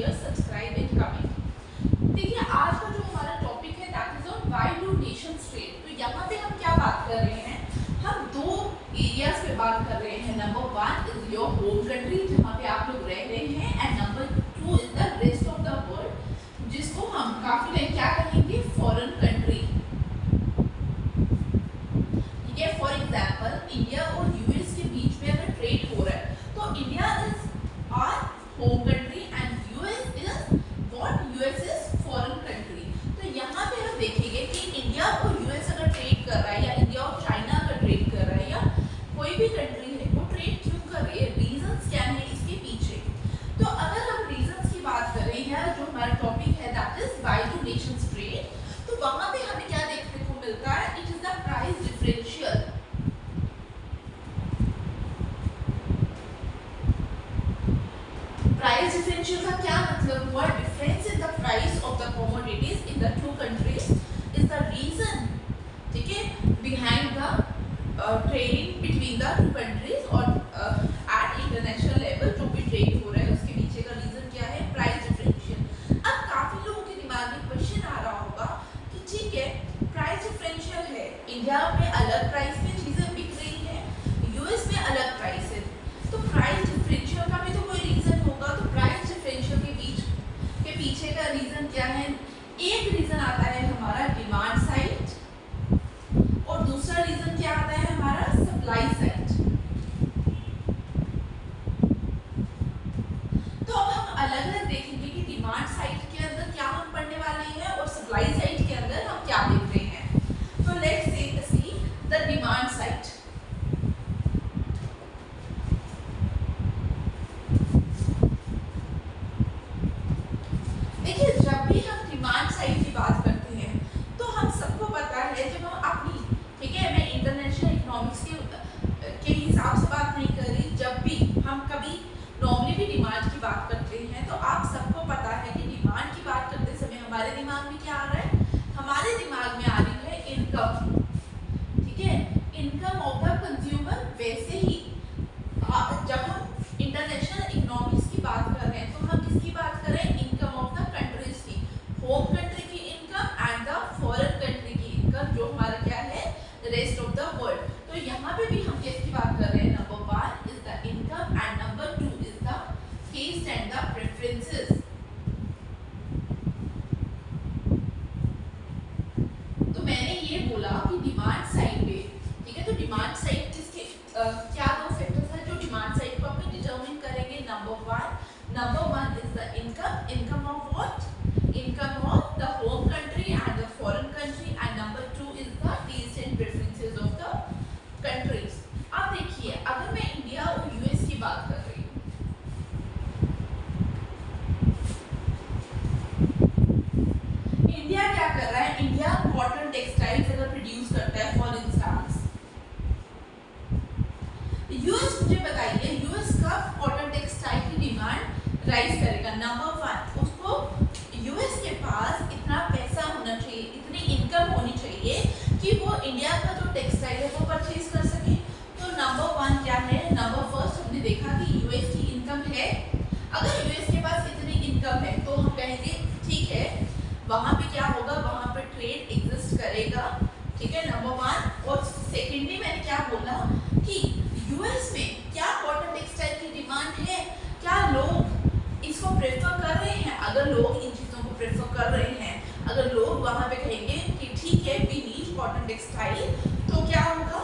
Share, subscribe and comment. देखिए आज का जो हमारा टॉपिक है that is on why do nations trade. तो यहाँ पे हम क्या बात कर रहे हैं, हम दो एरियाज पे बात कर रहे हैं। Number 1 is your home country जहाँ पे आप लोग रह रहे हैं, and number 2 is the rest of the world जिसको हम काफी क्या कहेंगे, फॉरेन कंट्री। ठीक है, फॉर एग्जाम्पल इंडिया और यूएस के बीच में अगर ट्रेड हो रहा है तो India is our home country and US is what, US is foreign country. तो यहाँ पे हम देखेंगे कि इंडिया और यूएस अगर ट्रेड कर रहा है या इंडिया और चाइना अगर ट्रेड कर रहा है या कोई भी कंट्री है वो ट्रेड क्यों कर रही है, रीजंस क्या है इसके पीछे। तो अगर हम रीजंस की बात करें या जो हमारा टॉपिक है that is why do nations trade, तो वहां पे हमें क्या देखने को मिलता है, it is the price differential. Price differential का क्या मतलब हुआ, difference in the price of the commodities in the two countries is the reason, ठीक है, behind the trading between the two countries और एट इंटरनेशनल लेवल जो भी trade हो रहा है उसके पीछे का रीजन क्या है, प्राइस डिफरेंशियल। अब काफी लोगों के दिमाग में क्वेश्चन आ रहा होगा कि ठीक है प्राइस डिफरेंशियल है, इंडिया में अलग प्राइस में चीजें बिक रही है, यूएस में अलग प्राइस है, तो प्राइस डिफरेंशियल का भी तो कोई रीजन होगा। तो प्राइस डिफरेंशियल के पीछे का रीजन क्या है, एक रीजन आता है हमारा डिमांड साइड और दूसरा रीजन क्या आता है हमारा सप्लाई साइड। तो अब हम अलग अलग देखेंगे कि डिमांड साइड के अंदर क्या हम पढ़ने वाले हैं और सप्लाई साइड के अंदर हम क्या देख रहे हैं। तो let's see the demand side. देखिए जब भी हम डिमांड साइड की बात करते हैं तो हम सबको पता है, जब हम अपनी, ठीक है, मैं इंटरनेशनल इकोनॉमिक्स के हिसाब से बात नहीं कर रही, जब भी हम कभी नॉर्मली भी डिमांड की बात करते हैं तो आप सबको पता है कि डिमांड की बात करते समय हमारे दिमाग में क्या आ रहा है, हमारे दिमाग में आ रही है इनकम, ठीक है, इनकम ऑफ द कंज्यूमर। वैसे ही जब हम इंटरनेशनल इकोनॉमिक्स की बात कर रहे हैं तो हम किसकी बात कर रहे हैं, इनकम ऑफ द कंट्रीज की, होम कंट्री की income and the foreign country की इनकम जो हमारा क्या है, रेस्ट ऑफ द वर्ल्ड। तो यहाँ पे भी हम किसकी बात कर रहे हैं, number 1 is the income and number 2 is the taste and the preferences. तो मैंने ये बोला कि डिमांड साइड पे, ठीक है, तो डिमांड साइड किसके क्या दो फैक्टर्स हैं जो डिमांड साइड को अपने डिटरमिन करेंगे। Number 1 is the income, income of what, income of the home country and the foreign country, and number 2 is the taste and preferences of the countries. अब देखिए अगर मैं इंडिया और यूएस की बात कर रही हूँ, इंडिया क्या कर रहा है, इंडिया कॉटन टेक्सटाइल्स अगर प्रोड्यूस करता है फॉर इंस्टांस, यूएस मुझे बताइए यूएस कब कॉटन टेक्सटाइल की डिमांड राइज करेगा। नंबर 1 उसको यूएस के पास इतना पैसा होना चाहिए, इतनी इनकम होनी चाहिए कि वो इंडिया का जो टेक्सटाइल है वो परचेज कर सके। तो नंबर 1 क्या है, नंबर फर्स्ट हमने देखा कि यूएस की इनकम है, अगर यूएस के पास इतनी इनकम है तो हम कहेंगे ठीक है वहां पे क्या होगा, वहां पे ट्रेड एग्जिस्ट करेगा, ठीक है, नंबर 1। और सेकेंडली मैंने क्या बोला कि यूएस में क्या कॉटन टेक्सटाइल की डिमांड है, क्या लोग इसको प्रेफर कर रहे हैं। अगर लोग इन चीजों को प्रेफर कर रहे हैं, अगर लोग वहां पे कहेंगे कि ठीक है वी नीड कॉटन टेक्सटाइल, तो क्या होगा,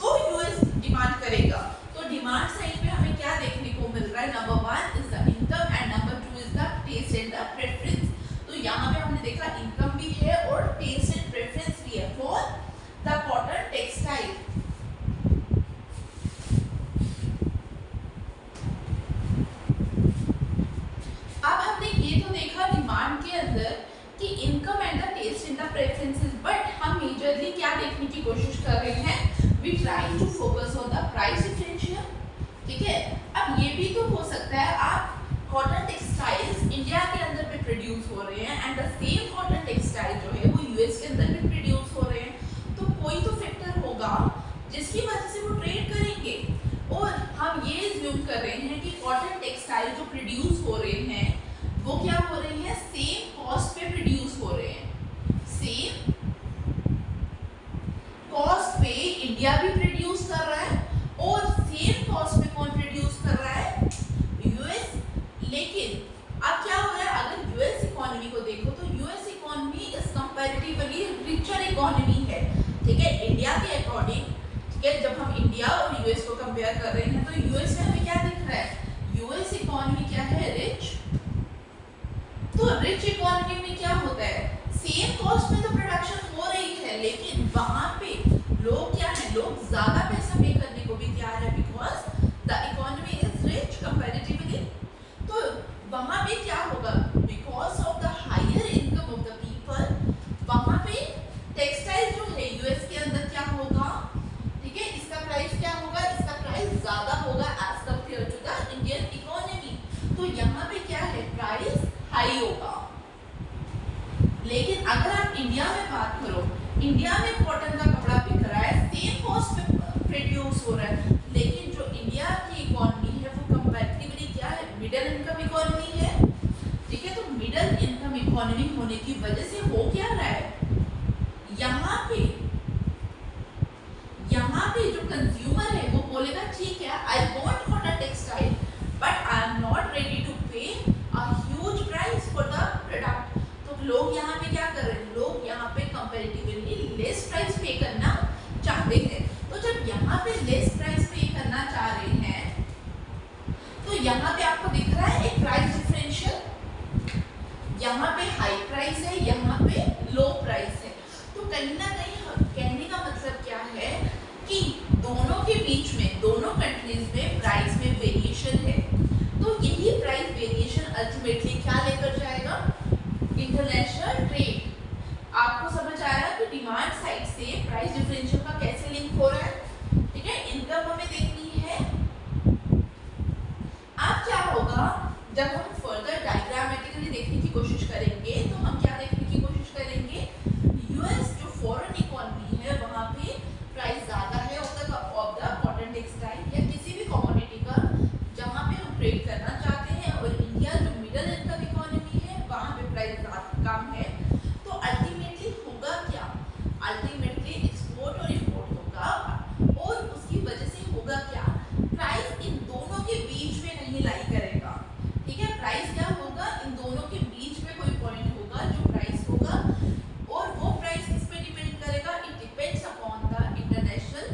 तो यूएस डिमांड करेगा। तो डिमांड साइड पे हमें क्या देखने को मिल रहा है, number 1 is the income and number 2 is the taste and the preference. तो यहाँ पे हमने देखा इनकम भी है और टेस्ट एंड प्रेफरेंस भी है फॉर द कॉटन टेक्सटाइल। अब हमने ये तो देखा डिमांड के अंदर कि income and the taste and the preferences, but हम मेजरली क्या देखने की कोशिश कर रहे हैं, we try to focus on the price differential, ठीक है। अब ये भी तो हो सकता है आप कॉटन टेक्सटाइल्स इंडिया के अंदर पे प्रोड्यूस हो रहे हैं and the same cotton textile जो है वो यूएस के अंदर भी प्रोड्यूस हो रहे हैं, तो कोई तो फैक्टर होगा जिसकी वजह से वो ट्रेड करेंगे। और हम ये ज्यूम कर रहे हैं कि कॉटन टेक्सटाइल जो प्रोड्यूस हो रहे हैं वो क्या लेकिन अब क्या हो रहा है, अगर यूएस इकोनॉमी को देखो तो US economy is comparatively richer economy है, ठीक है, इंडिया के अकॉर्डिंग, ठीक है। जब हम इंडिया और यूएस को कंपेयर कर रहे हैं तो यूएस में हमें क्या दिख रहा है, यूएस इकोनॉमी क्या है, रिच। तो रिच इकोनॉमी में क्या होता है, सेम कॉस्ट में तो प्रोडक्शन हो रही है, लेकिन वहां पे लोग क्या है, लोग ज्यादा पैसा पे करने को भी तैयार है, because the economy is rich comparatively. तो वहां पे क्या होगा, because of the higher income of the people, वहां पे टेक्सटाइल जो है यूएस के अंदर क्या होगा, ठीक है, इसका प्राइस क्या होगा, इसका प्राइस ज्यादा होगा as compare to the Indian economy. तो यहाँ पे क्या है, प्राइस हाई होगा। लेकिन अगर आप इंडिया में बात करो, इंडिया में कॉटन का कपड़ा बिक रहा है, सेम कॉस्ट पे प्रोड्यूस हो रहा है, लेकिन जो इंडिया की इकोनॉमी है वो कंपैरेटिवली क्या है, मिडिल इनकम इकोनॉमी है, ठीक है। तो मिडिल इनकम इकोनॉमी होने की वजह से हो क्या रहा है, यहाँ पे जो कंज्यूमर है वो बोलेगा ठीक है, I want cotton textile but I am not ready to pay a huge price for the product. तो लोग यहाँ पे क्या कर रहे हैं, लोग यहाँ पे कंपैरेटिवली लेस प्राइस पे करना चाहते हैं। तो जब यहाँ पे लेस प्राइस पे करना चाह रहे हैं तो यहाँ पे आपको दिख रहा है एक प्राइस डिफरेंशियल, यहाँ पे हाई प्राइस है, यहाँ पे लो प्राइस है। तो कहीं ना कहीं कहने का मतलब क्या है कि दोनों के बीच में, दोनों कंट्रीज में प्राइस में वेरिएशन है। तो यही प्राइस वेरिएशन अल्टीमेटली क्या लेकर जाएगा, इंटरनेशनल ट्रेड। आपको समझ आया कि डिमांड साइड से प्राइस डिफरेंशियल का कैसे लिंक हो रहा है, ठीक है। इनकम हमें देखनी है। अब क्या होगा, जब हम फर्दर डायग्रामेटिकली देखने की कोशिश करेंगे तो हम क्या देखने की कोशिश करेंगे, यूएस जो फॉरेन इकोनॉमी है वहां पे प्राइस ज्यादा है ऑफ द कॉटन टेक्सटाइल या किसी भी कमोडिटी का जहां पे हम ट्रेड करना चाहते हैं, और इंडिया जो मिडिल इनकम इकोनॉमी है वहां पे प्राइस कम है। तो अल्टीमेटली होगा क्या, अल्टीमेटली एक्सपोर्ट और इंपोर्ट होगा, और उसकी वजह से होगा क्या, प्राइस इन दोनों के बीच में नहीं लाई करेगा, ठीक है। प्राइस क्या होगा, इन दोनों के बीच में कोई पॉइंट होगा जो प्राइस होगा, और वो प्राइस किस पे डिपेंड करेगा, it depends upon the international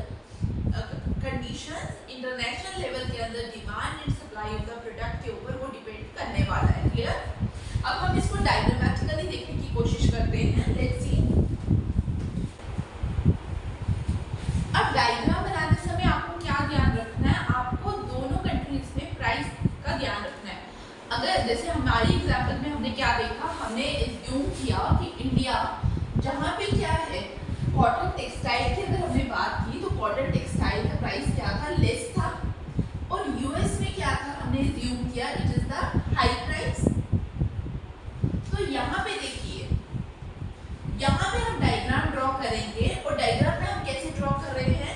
conditions, international level के अंदर demand and supply of the product के ऊपर वो डिपेंड करने वाला है। क्लियर। अब हम इसको डायग्रामेटिकली देखने की कोशिश करते हैं, लेट्स सी। अब डायग्राम बनाते समय आपको क्या ध्यान रखना है, आपको दोनों कंट्रीज में प्राइस का ध्यान रखना है। अगर जैसे हमारी एग्जांपल में हमने क्या देखा, हमने एज्यूम किया कि इंडिया जहाँ पे क्या है कॉटन टेक्सटाइल की अगर हमने बात की तो कॉटन टेक्सटाइल का प्राइस क्या था, लेस था, और यूएस में क्या था, हमने एज्यूम किया it is the high price. तो यहाँ पे देखिए, यहाँ पे हम डायग्राम ड्रॉ करेंगे, और डायग्राम में हम कैसे ड्रॉ कर रहे हैं,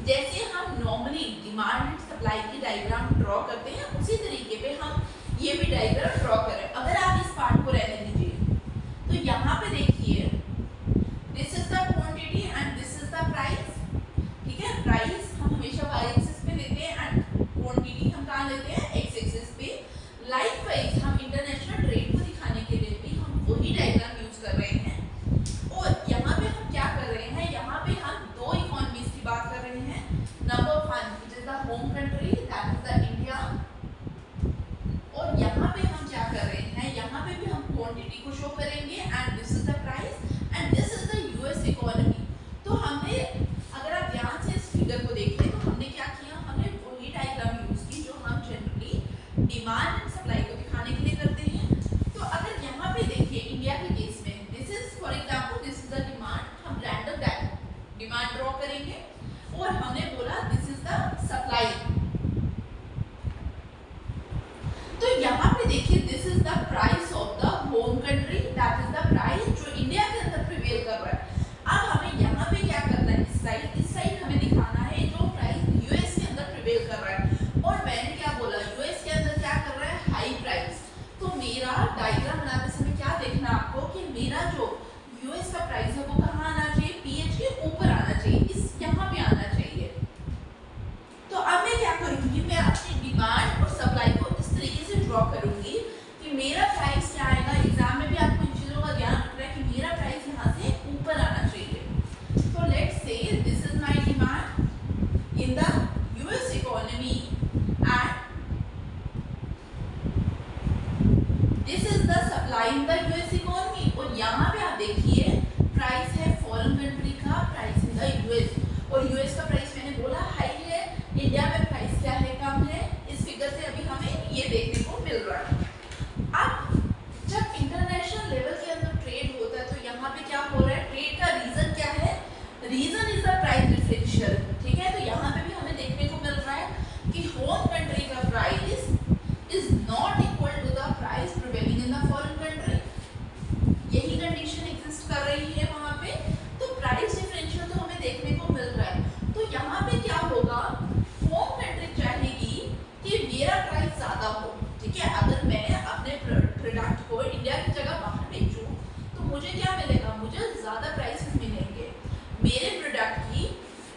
जैसे हम नॉर्मली डिमांड एंड सप्लाई की डायग्राम ड्रॉ करते हैं उसी तरीके पे हम ये भी डायग्राम ड्रॉ करें। अगर आप इस पार्ट को रहने दीजिए तो यहाँ पे देखिए, this is the quantity and this is the price, ठीक है। प्राइस हम हमेशा वाई एक्सिस पे लेते हैं एंड क्वांटिटी हम कहाँ लेते हैं, एक्स एक्सिस पे। लाइकवाइज हम इंटरनेशनल ट्रेड को दिखाने के लिए भी हम वही डायग्राम यूज कर रहे हैं, और यहाँ पे हम क्या कर रहे हैं, यहाँ पे हम दो इकोनॉमीज की बात कर रहे हैं। Number 1 it is the home country that is the India, और यहाँ पे हम क्या कर रहे हैं, यहाँ पे भी हम क्वांटिटी को शो करेंगे and this is the price and this is the US economy. तो हमने, अगर आप ध्यान से इस फिगर को देखें तो हमने क्या किया, हमने वही डायग्राम यूज की जो हम जनरली डिमांड एंड सप्लाई को दिखाने के लिए करते हैं। तो अगर यहाँ पे देखिए इंडिया के केस में, this is for example this is the demand, हम रैंडम डिमांड ड्रॉ करेंगे, और हमने बोला दिस इज द सप्लाई। तो यहाँ पे देखिए this is the price of the home country, that is the price जो इंडिया के अंदर प्रिवेल कर रहा है। अब हमें यहाँ पे क्या करना है, इस साइड हमें दिखाना है जो प्राइस यूएस के अंदर प्रिवेल कर रहा है, और मैंने क्या बोला, यूएस के अंदर क्या कर रहा है, हाई प्राइस। तो मेरा डायग्राम बनाते समय क्या देखना आपको कि मेरा जो यूएस का प्राइस है वो कहाँ आना चाहिए, पीएच के ऊपर आना चाहिए, इस यहाँ पे आना चाहिए। तो अब मैं क्या करूँगी, मैं अपनी डिमांड और सप्लाई को इस तरीके से ड्रॉ करूंगी मेरा प्राइस क्या आएगा, एग्जाम में भी आपको इन चीजों का ध्यान रखना है कि मेरा प्राइस यहाँ से ऊपर आना चाहिए। तो let's say this is my demand in the US economy and this is the supply in the US economy. और यहाँ पे आप देखिए प्राइस है फॉरेन कंट्री का, प्राइस इन द यूएस, और यूएस का प्राइस मैंने बोला हाई है, इंडिया में प्राइस क्या है, कम है। इस फिगर से अभी हमें ये देखने को मिल रहा है। अब जब इंटरनेशनल लेवल के अंदर ट्रेड होता है तो यहाँ पे क्या हो रहा है, ट्रेड का रीजन क्या है, reason is the price differential. ठीक है, तो यहाँ पे भी हमें देखने को मिल रहा है कि होम कंट्री का price is not equal to the price prevailing in the foreign country. यही कंडीशन एग्जिस्ट कर रही है वहाँ पे, तो प्राइस डिफरेंशियल तो हमें देखने को मिल रहा है। तो यहाँ पे क्या होगा, होम कंट्री चाहेगी कि मेरा प्राइस ज्यादा हो। ठीक है, अगर मैं अपने प्रोडक्ट को इंडिया की जगह बाहर बेचूं तो मुझे क्या मिलेगा, मुझे ज्यादा प्राइसेस मिलेंगे मेरे प्रोडक्ट की।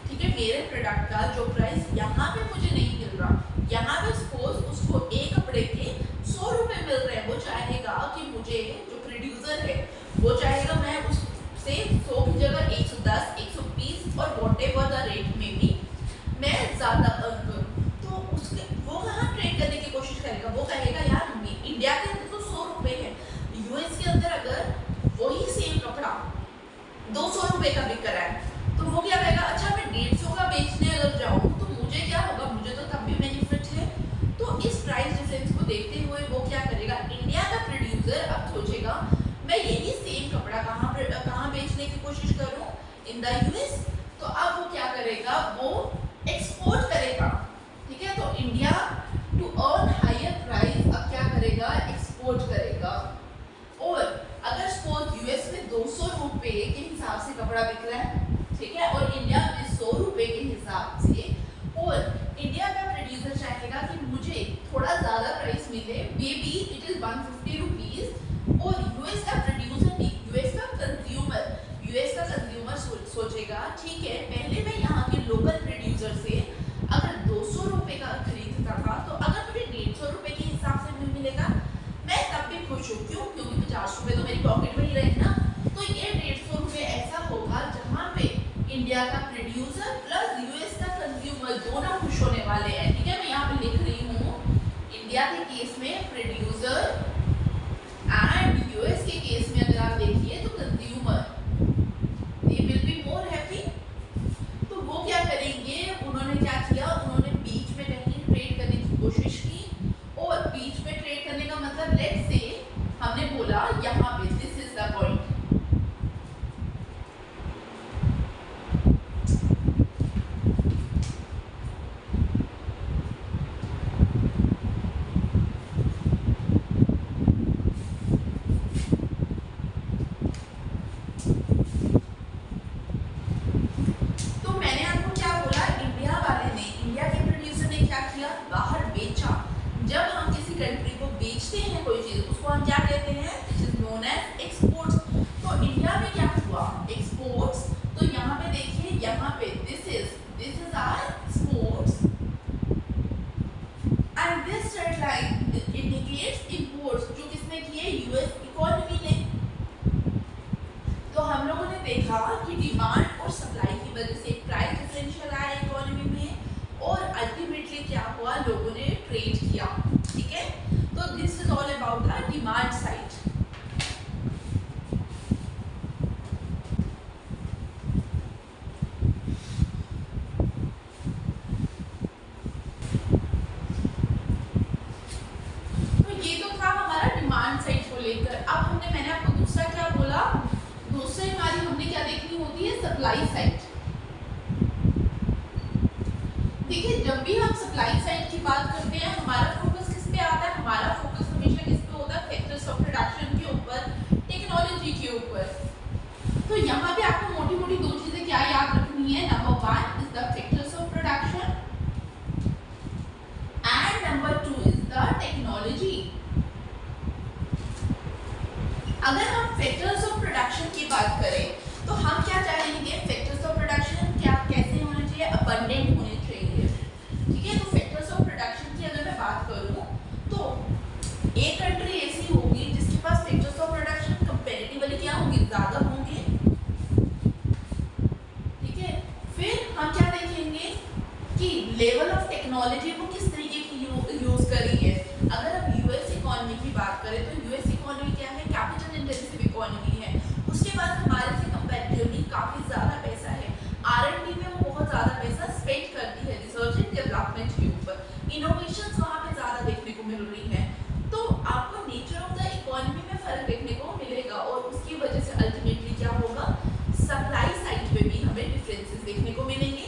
ठीक है, मेरे प्रोडक्ट का जो प्राइस यहाँ पे मुझे नहीं मिल रहा, यहाँ पे सपोज उसको एक कपड़े के 100 रुपए मिल रहे हैं, वो चाहेगा कि मुझे, जो प्रोड्यूसर है वो चाहेगा मैं उससे 100 की जगह 110, 120 और व्हाटएवर द रेट में भी मैं ज्यादा अर्न करूं। तो उसके वो कहाँ ट्रेड करने की कोशिश करेगा, वो कहेगा यार इंडिया के अंदर तो 100 रुपए है, यूएस के अंदर अगर वही सेम कपड़ा 200 रुपए का बिक रहा है तो वो क्या कहेगा, अच्छा मैं 150 का बेचने अगर जाऊँ तो मुझे क्या होगा, मुझे तो तब भी बेनिफिट है। तो इस प्राइस डिफरेंस को देखते हुए वो क्या करेगा, इंडिया का प्रोड्यूसर अब सोचेगा मैं यही सेम कपड़ा कहाँ बेचने की कोशिश करूँ, इन द यूएस। तो अब वो क्या करेगा, वो एक्सपोर्ट करेगा। ठीक है, तो India to earn higher price अब क्या करेगा, एक्सपोर्ट करेगा। और अगर सपोज यूएस में 200 रुपए के हिसाब से कपड़ा बिक रहा है, ठीक है, और इंडिया में 100 रुपए के हिसाब से, और इंडिया का प्रोड्यूसर चाहेगा कि मुझे थोड़ा ज्यादा प्राइस मिले, may be it is 150 rupees, और यूएस का प्रोड्यूसर नहीं, यूएस का कंज्यूमर सोचेगा ठीक है, पहले मैं यहाँ के लोकल प्रोड्यूसर से अगर 200 रुपए का खरीदता था तो अगर मुझे 150 रुपए के हिसाब से मिलेगा मैं तब भी खुश हूँ। क्यों, क्योंकि 50 रुपए तो मेरी पॉकेट में ही रहे ना। तो ये 150 रुपए ऐसा होगा जहाँ पे इंडिया का प्रोड्यूसर प्लस यूएस का कंज्यूमर दोनों खुश होने वाले हैं। ठीक है, मैं यहाँ पे लिख रही हूँ इंडिया के केस में प्रोड्यूसर एंड यूएस के केस में अगर आप देखिए तो consumer, they will be more happy. तो वो क्या करेंगे, उन्होंने क्या किया, उन्होंने बीच में कहीं ट्रेड करने की कोशिश की, और बीच में ट्रेड करने का मतलब लेट्स से हमने बोला यहाँ पे दिस इज द पॉइंट, बाहर बेचा। जब हम किसी कंट्री को बेचते हैं कोई चीज, उसको हम क्या कहते हैं, this is known as exports. तो इंडिया में क्या हुआ, एक्सपोर्ट्स। तो यहाँ पे देखिए, यहाँ पे this is our exports and this red line indicates imports, जो किसने किए, यूएस इकोनॉमी ने। तो हम लोगों ने देखा कि डिमांड और सप्लाई की वजह से प्राइस डिफरेंशियल आया इकोनॉमी में, और अल्टीमेटली क्या हुआ, लोगों ने ट्रेड किया। ठीक है, तो this is all about the demand side. तो ये तो था हमारा डिमांड साइड को लेकर। अब मैंने आपको दूसरा क्या बोला, दूसरी हमारी हमने क्या देखनी होती है, सप्लाई साइड। देखिए, जब भी हम सप्लाई साइड की बात करते हैं हमारा फोकस किस पे आता है, हमारा फोकस हमेशा किस पे होता है, फैक्टर्स ऑफ प्रोडक्शन के ऊपर, टेक्नोलॉजी के ऊपर। तो यहाँ पे आपको मोटी मोटी दो चीजें क्या याद रखनी है, number 1 is the factors of production and number 2 is the technology. अगर हम फैक्टर्स ऑफ प्रोडक्शन की बात करें तो हम क्या चाहेंगे, फैक्टर्स ऑफ प्रोडक्शन क्या कैसे होने चाहिए, अबंडेंट होने चाहिए। ठीक है, तो फैक्टर्स ऑफ प्रोडक्शन की अगर मैं बात करूं तो एक कंट्री ऐसी ज्यादा होंगे। ठीक है, फिर हम क्या देखेंगे कि लेवल ऑफ टेक्नोलॉजी को किस तरीके की यूज करी है। अगर हम यूएस इकोनॉमी की बात करें तो यूएस इकोनॉमी क्या है, कैपिटल इंटेंसिव इकोनॉमी है। उसके बाद हमारे से कंपैरेटिवली काफी ज्यादा पैसा है, आर&डी में वो बहुत ज्यादा पैसा स्पेंड करती है रिसर्च एंड डेवलपमेंट के ऊपर, इनोवेशंस वहाँ पे ज्यादा देखने को मिल रही है। तो आपको नेचर ऑफ द इकोनॉमी में फर्क देखने को मिलेगा और उसकी वजह से अल्टीमेटली क्या होगा, सप्लाई साइड पे भी हमें डिफरेंसेस देखने को मिलेंगे।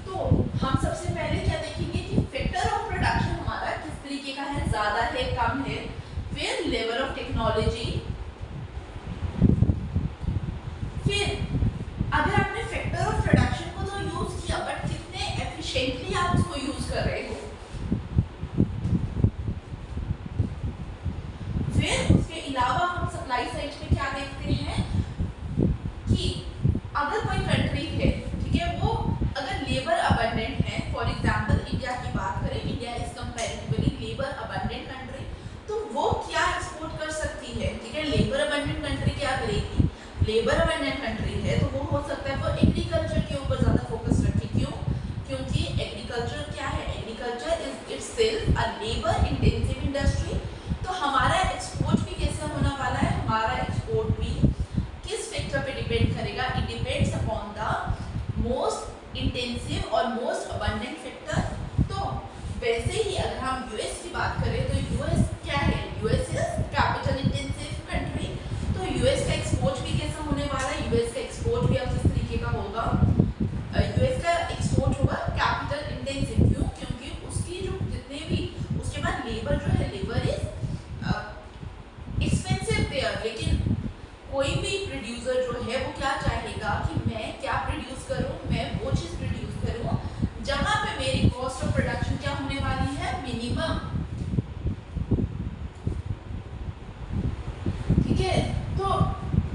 तो हम सबसे पहले क्या देखेंगे कि फैक्टर ऑफ प्रोडक्शन हमारा किस तरीके का है, ज्यादा है कम है। फिर लेवल ऑफ टेक्नोलॉजी, फिर अगर आपने फैक्टर ऑफ प्रोडक्शन को तो यूज किया बट कितने एफिशिएंटली आप उसको यूज कर रहे हो। फिर उसके अलावा हम सप्लाई साइड पे क्या देखते हैं कि अगर कोई कंट्री है, ठीक है, वो अगर लेबर अबंडेंट है, फॉर एग्जांपल इंडिया की बात करें, India is comparatively labour abundant country, तो वो क्या एक्सपोर्ट कर सकती है। ठीक है, लेबर अबंडेंट कंट्री क्या करेगी, लेबर अबंडेंट कंट्री है तो वो हो सकता है वो एग्रीकल्चर के ऊपर ज्यादा फोकस रखे। क्यों, क्योंकि एग्रीकल्चर क्या है, agriculture is itself a labour intensive industry. तो हमारा एक्सपोर्ट भी कैसे होने वाला है, हमारा एक्सपोर्ट भी किस फैक्टर पे डिपेंड करेगा, it depends upon the most intensive और मोस्ट अबंडेंट फैक्टर। तो वैसे ही अगर हम यूएस की बात करें तो यूएस क्या है, US is capital intensive country. तो यूएस का एक्सपोर्ट भी कैसा होने वाला है, यूएस का एक्सपोर्ट भी अब किस तरीके का होगा, यूएस का एक्सपोर्ट होगा कैपिटल इंटेंसिव। क्यों, क्योंकि उसकी जो जितने भी उसके बाद लेबर जो है, लेबर इज एक्सपेंसिव देयर। लेकिन कोई भी प्रोड्यूसर जो है वो क्या चाहेगा कि मैं क्या प्रोड्यूस करूं, मैं वो चीज प्रोड्यूस करूं जहां पे मेरी कॉस्ट ऑफ प्रोडक्शन क्या होने वाली है, मिनिमम। ठीक है, तो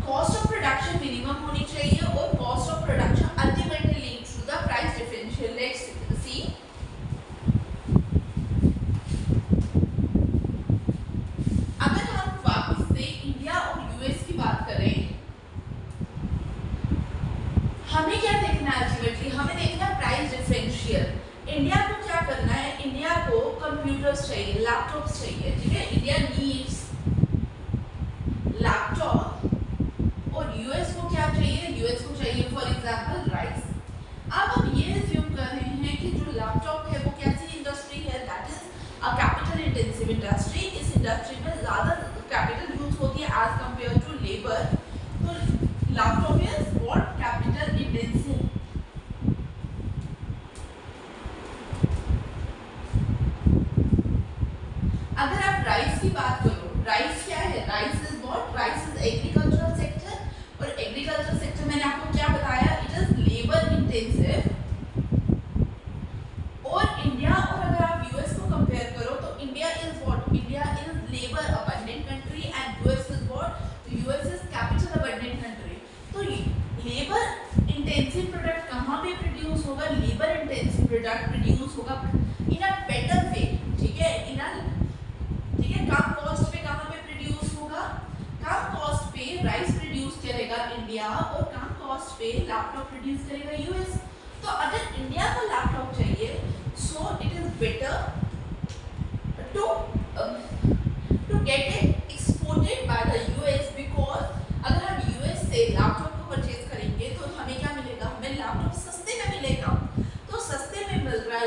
कॉस्ट ऑफ प्रोडक्शन मिनिमम होनी चाहिए और cost of production ultimately leads to the price differential. Let's see, अगर हम वापस से इंडिया और यूएस की बात करें, हमें क्या देखना है, अल्टीमेटली हमें देखना है प्राइस डिफरेंशियल। इंडिया को क्या करना है, इंडिया को कंप्यूटर्स चाहिए, लैपटॉप्स चाहिए। ठीक है, इंडिया नीड्स लैपटॉप और यूएस को क्या चाहिए, यूएस को चाहिए फॉर एग्जांपल राइस। अब हम ये अज्यूम कर रहे हैं कि जो लैपटॉप है वो कैसी इंडस्ट्री है, that is a capital intensive industry. इस इंडस्ट्री में ज्यादा कैपिटल यूज होती है एज कंपेयर टू लेबर। तो laptop is what, capital intensive. अगर आप राइस की बात करो, राइस क्या है, rice is what, rice is agricultural sector. और एग्रीकल्चरल सेक्टर मैंने आपको क्या बताया, इट इज लेबर इंटेंसिव। और इंडिया और अगर आप यूएस को कंपेयर करो तो India is what, India is labour abundant country and US is what, US is capital abundant country. तो लेबर इंटेंसिव प्रोडक्ट कहाँ पे प्रोड्यूस होगा, लेबर इंटेंसिव प्रोडक्ट प्रोड्यूस होगा इन अ बेटर वे। ठीक है, इन अ, ठीक है, कम कॉस्ट पे कहाँ पे प्रोड्यूस होगा, कम कॉस्ट पे राइस प्रोड्यूस करेगा इंडिया और कम कॉस्ट पे लैपटॉप प्रोड्यूस करेगा यूएस। तो अगर इंडिया को लैपटॉप चाहिए, so it is better to get it exported by the US, because अगर हम यूएस से लैपटॉप को परचेज करेंगे तो हमें क्या मिलेगा, हमें लैपटॉप सस्ते में मिलेगा। तो सस्ते में मिल रहा है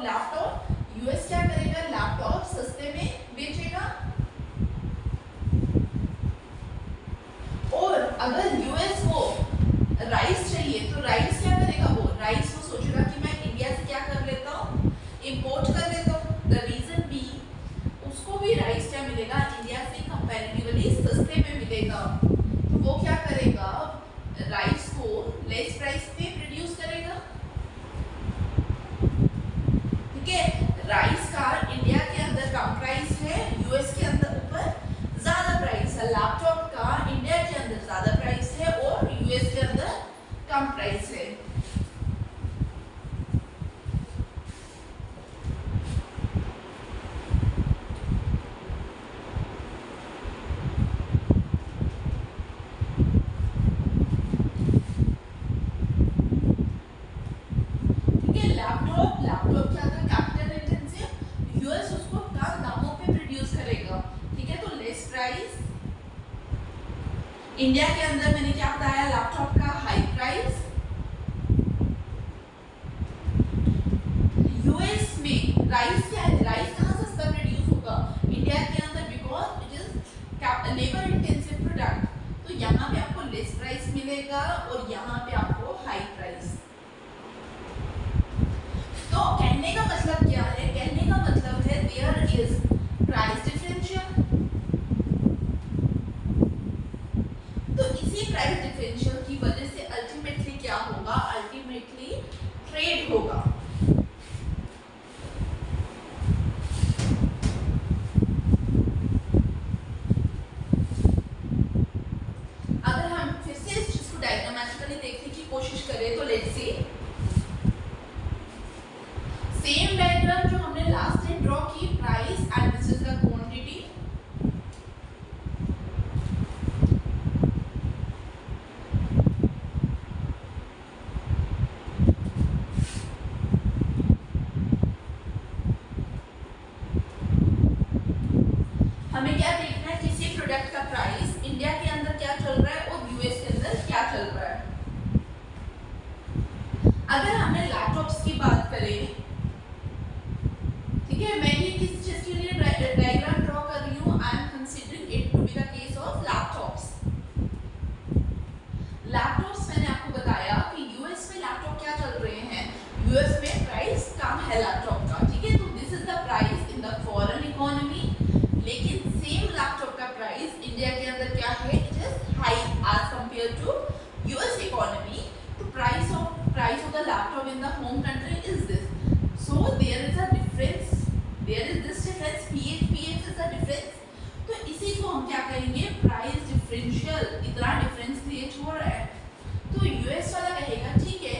लैपटॉप, यूएस क्या करेगा, लैपटॉप सस्ते में बेचेगा। और अगर यूएस को राइस चाहिए तो राइस क्या करेगा, वो राइस को सोचेगा कि मैं इंडिया से क्या कर लेता हूँ, इंपोर्ट कर लेता हूँ। द रीजन बी, उसको भी राइस क्या मिलेगा, इंडिया से कंपैरेटिवली सस्ते में मिलेगा। तो वो क्या करेगा, राइस को लेस प्राइस पे प्रोड्यूस करेगा। ठीक है, राइस का इंडिया के अंदर कम प्राइस है, यूएस के अंदर ऊपर ज्यादा प्राइस है। लैपटॉप का इंडिया के अंदर ज्यादा प्राइस है और यूएस के अंदर कम प्राइस है। प्राइस, इंडिया के अंदर मैंने क्या बताया, लैपटॉप का हाई प्राइस, यूएस में राइस क्या है, राइस कहाँ सस्ता प्रोड्यूस होगा, इंडिया के अंदर, because it is labour intensive product, तो यहाँ पे आपको लेस प्राइस मिलेगा और यहाँ पे आपको हाई प्राइस। तो कहने का मतलब क्या है, कहने का मतलब है देयर इज प्राइस डिफरेंशियल, तो इसी प्राइस डिफरेंशियल की वजह से अल्टीमेटली क्या होगा, अल्टीमेटली ट्रेड होगा। अगर हम फिर से इस चीज को डायग्रामेटिकली देखने की कोशिश करें तो लेट्स सी, सेम डायग्राम जो हमने लास्ट टाइम ड्रॉ की, price and this is the quantity, हमें क्या देखना है, किसी प्रोडक्ट का प्राइस इंडिया के अंदर क्या चल रहा है और यूएस के अंदर क्या चल रहा है। अगर हमने लैपटॉप्स की बात करें, ठीक है, मैं ये किस चीज के लिए डायग्राम ड्रॉ कर रही हूँ, I am considering it to be the case of laptops. Laptops मैंने आपको बताया कि यूएस में लैपटॉप क्या चल रहे हैं, यूएस में प्राइस कम है लैपटॉप का, ठीक है, तो this is the price in the foreign economy, लेकिन सेम लैपटॉप का प्राइस इंडिया के अंदर क्या है, it is high as compare to US economy, तो price of the laptop in the home country is this, so there is a difference, there is this difference, PF is the difference, तो इसी को हम क्या कहेंगे, price differential, इतना difference create हो रहा है। तो यूएस वाला कहेगा ठीक है,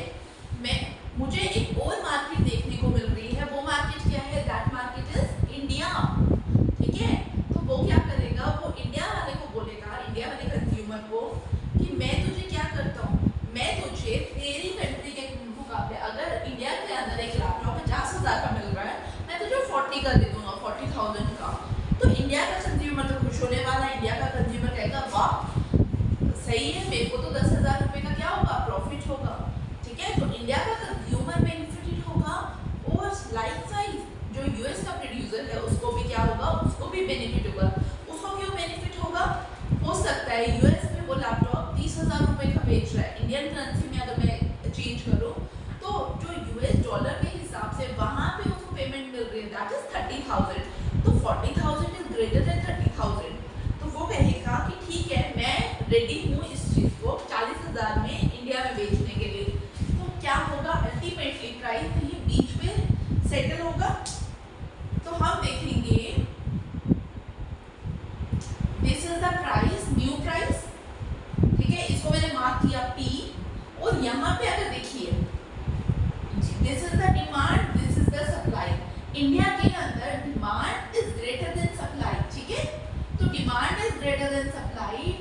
मुझे एक और मार्केट देखने को मिल रही है, वो मार्केट क्या है, दैट मार्केट इज इंडिया, ठीक है, तो वो क्या करेगा, वो इंडिया वाले को बोलेगा, इंडिया वाले कंज्यूमर को, कि मैं तुझे क्या करता हूँ, मैं तुझे तेरी कंट्री के मुकाबले, अगर इंडिया के अंदर एक लैपटॉप 50,000 का मिल रहा है, मैं तुझे 40 का दे दूंगा, 40,000 का, तो इंडिया का कंज्यूमर तो खुश होने वाला है, इंडिया का कंज्यूमर कहेगा वाह सही है, मेरे को तो 10,000 रुपए का क्या होगा, प्रॉफिट होगा, ठीक है, तो इंडिया का कंज्यूमर बेनिफिटेड होगा, और लाइकवाइज जो यूएस का प्रोड्यूसर है उसको भी क्या होगा, उसको भी बेनिफिट होगा। उसको क्यों बेनिफिट होगा, हो सकता है यूएस में वो लैपटॉप 30,000 रुपए का बेच रहा है, इंडियन करेंसी में अगर मैं चेंज करूँ तो जो यूएस डॉलर के हिसाब से वहां पे उसको पेमेंट मिल रही है, दैट इज 30,000, तो 40,000 इज ग्रेटर देन 30,000, तो वो कहेगा कि ठीक है, मैं रेडी हूँ इस चीज को 40,000 में इंडिया में बेचने के लिए, तो क्या होगा, अल्टीमेटली प्राइस कहीं बीच में सेटल होगा। तो हम देखेंगे this is the price, new price, ठीक है, इसको मैंने मार्क किया P, और यहाँ पे अगर देखिए this is the demand, this is the supply, India के अंदर demand is greater than supply, ठीक है, तो demand is greater than supply,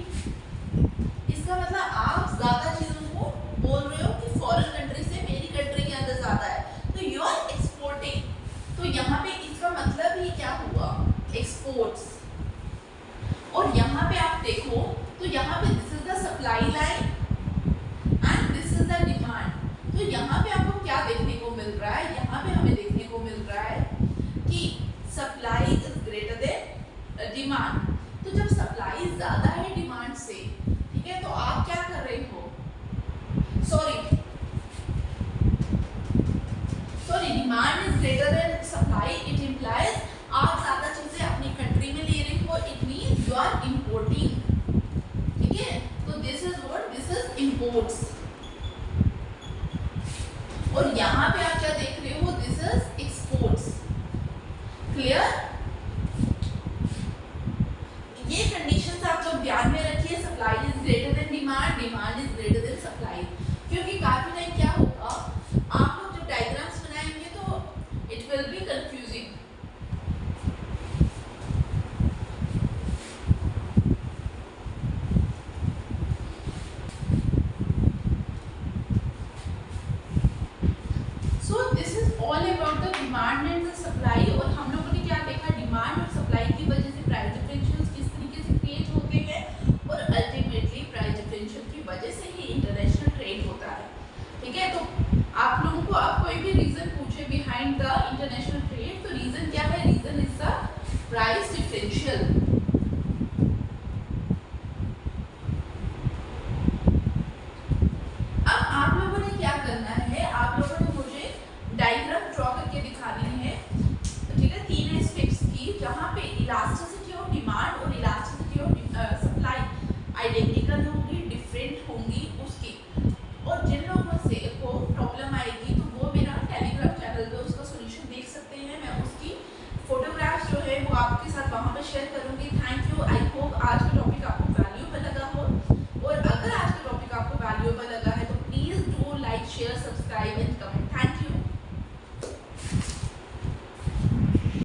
इसका मतलब आप ज्यादा चीजों को बोल रहे हो कि फॉरेन कंट्री से मेरी कंट्री के अंदर ज्यादा है, तो यू आर एक्सपोर्टिंग, तो यहाँ पे इसका मतलब ही क्या हुआ, एक्सपोर्ट्स, और यहाँ पे आप देखो तो यहाँ पे this is the supply line and this is the demand, तो यहाँ पे आपको क्या देखने को मिल रहा है, यहाँ पे हमें देखने को मिल रहा है कि supply is greater than demand, तो जब सप्लाई ज्यादा है डिमांड से, ठीक है, तो आप क्या कर रहे हो, demand is greater than supply, it implies आप ज्यादा चीजें अपनी कंट्री में ले रहे हो, it means you are importing, ठीक है, तो this is what, this is imports, और यहाँ पे आप क्या देख रहे हो, दिस इज एक्सपोर्ट्स, क्लियर, ये कंडीशंस आप लोग ध्यान में रखिए, supply is greater than demand, demand is greater then